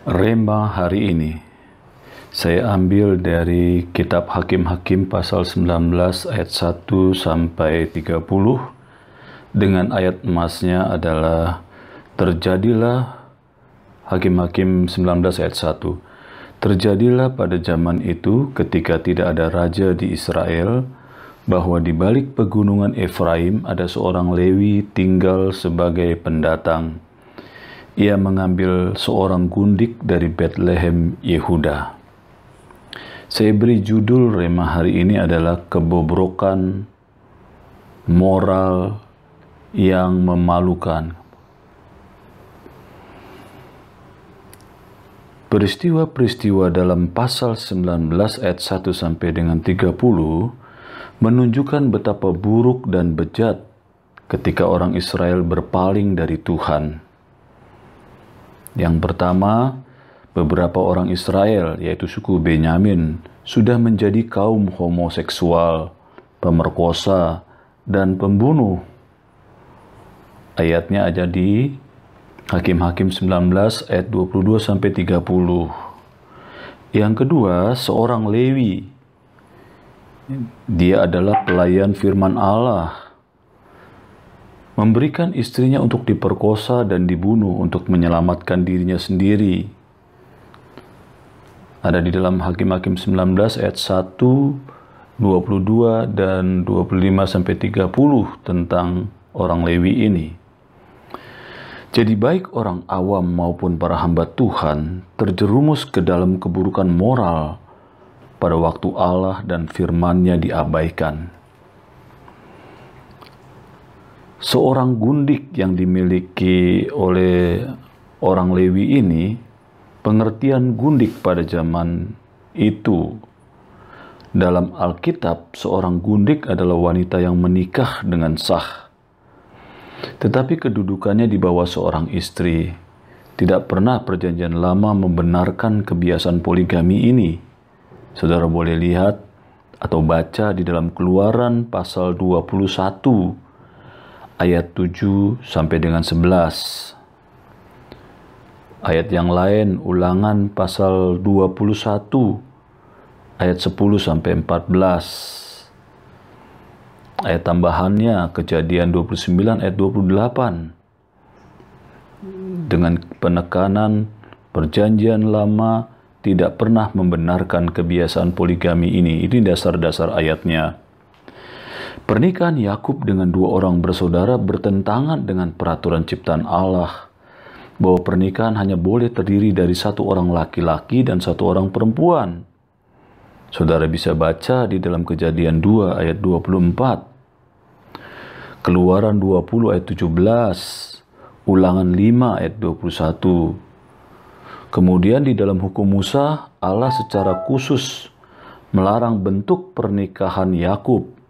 Rema hari ini saya ambil dari kitab Hakim-Hakim pasal 19 ayat 1 sampai 30 dengan ayat emasnya adalah terjadilah Hakim-Hakim 19 ayat 1. Terjadilah pada zaman itu ketika tidak ada raja di Israel bahwa di balik pegunungan Efraim ada seorang Lewi tinggal sebagai pendatang. Ia mengambil seorang gundik dari Betlehem, Yehuda. Saya beri judul rema hari ini adalah kebobrokan moral yang memalukan. Peristiwa-peristiwa dalam pasal 19 ayat 1 sampai dengan 30 menunjukkan betapa buruk dan bejat ketika orang Israel berpaling dari Tuhan. Yang pertama, beberapa orang Israel, yaitu suku Benyamin, sudah menjadi kaum homoseksual, pemerkosa, dan pembunuh. Ayatnya ada di Hakim-Hakim 19 ayat 22 sampai 30. Yang kedua, seorang Lewi. Dia adalah pelayan firman Allah. Memberikan istrinya untuk diperkosa dan dibunuh untuk menyelamatkan dirinya sendiri. Ada di dalam Hakim-Hakim 19 ayat 1, 22 dan 25 sampai 30 tentang orang Lewi ini. Jadi baik orang awam maupun para hamba Tuhan terjerumus ke dalam keburukan moral pada waktu Allah dan firman-Nya diabaikan. Seorang gundik yang dimiliki oleh orang Lewi ini, pengertian gundik pada zaman itu. Dalam Alkitab, seorang gundik adalah wanita yang menikah dengan sah. Tetapi kedudukannya di bawah seorang istri. Tidak pernah Perjanjian Lama membenarkan kebiasaan poligami ini. Saudara boleh lihat atau baca di dalam Keluaran pasal 21 ayat 7 sampai dengan 11. Ayat yang lain Ulangan pasal 21 ayat 10 sampai 14. Ayat tambahannya Kejadian 29 ayat 28. Dengan penekanan Perjanjian Lama tidak pernah membenarkan kebiasaan poligami ini. Ini dasar-dasar ayatnya. Pernikahan Yakub dengan dua orang bersaudara bertentangan dengan peraturan ciptaan Allah, bahwa pernikahan hanya boleh terdiri dari satu orang laki-laki dan satu orang perempuan. Saudara bisa baca di dalam Kejadian 2 ayat 24, Keluaran 20 ayat 17, Ulangan 5 ayat 21. Kemudian di dalam hukum Musa, Allah secara khusus melarang bentuk pernikahan Yakub.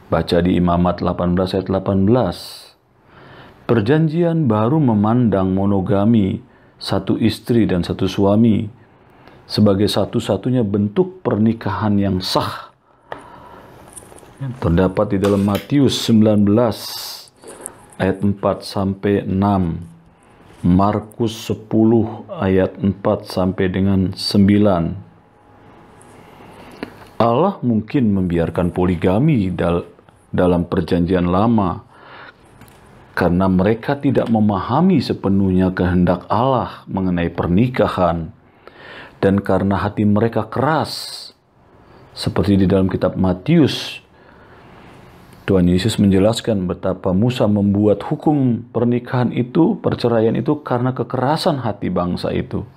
Baca di Imamat 18 ayat 18. Perjanjian baru memandang monogami, satu istri dan satu suami, sebagai satu-satunya bentuk pernikahan yang sah. Terdapat di dalam Matius 19 ayat 4 sampai 6, Markus 10 ayat 4 sampai dengan 9. Allah mungkin membiarkan poligami dalam Perjanjian Lama karena mereka tidak memahami sepenuhnya kehendak Allah mengenai pernikahan, dan karena hati mereka keras. Seperti di dalam kitab Matius, Tuhan Yesus menjelaskan betapa Musa membuat hukum pernikahan itu, perceraian itu, karena kekerasan hati bangsa itu.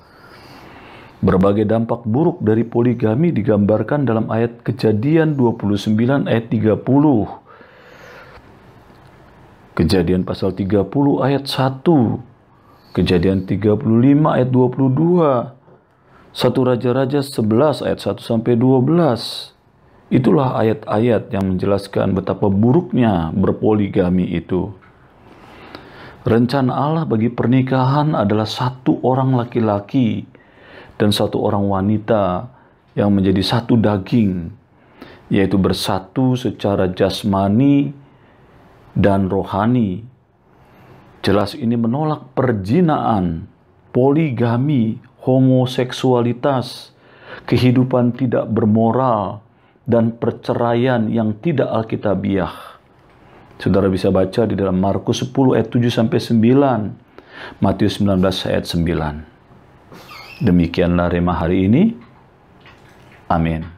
Berbagai dampak buruk dari poligami digambarkan dalam ayat Kejadian 29 ayat 30. Kejadian pasal 30 ayat 1. Kejadian 35 ayat 22. 1 Raja-Raja 11 ayat 1 sampai 12. Itulah ayat-ayat yang menjelaskan betapa buruknya berpoligami itu. Rencana Allah bagi pernikahan adalah satu orang laki-laki dan satu orang wanita yang menjadi satu daging, yaitu bersatu secara jasmani dan rohani. Jelas ini menolak perzinaan, poligami, homoseksualitas, kehidupan tidak bermoral, dan perceraian yang tidak alkitabiah. Saudara bisa baca di dalam Markus 10 ayat 7-9, Matius 19 ayat 9. Demikianlah Rema hari ini. Amin.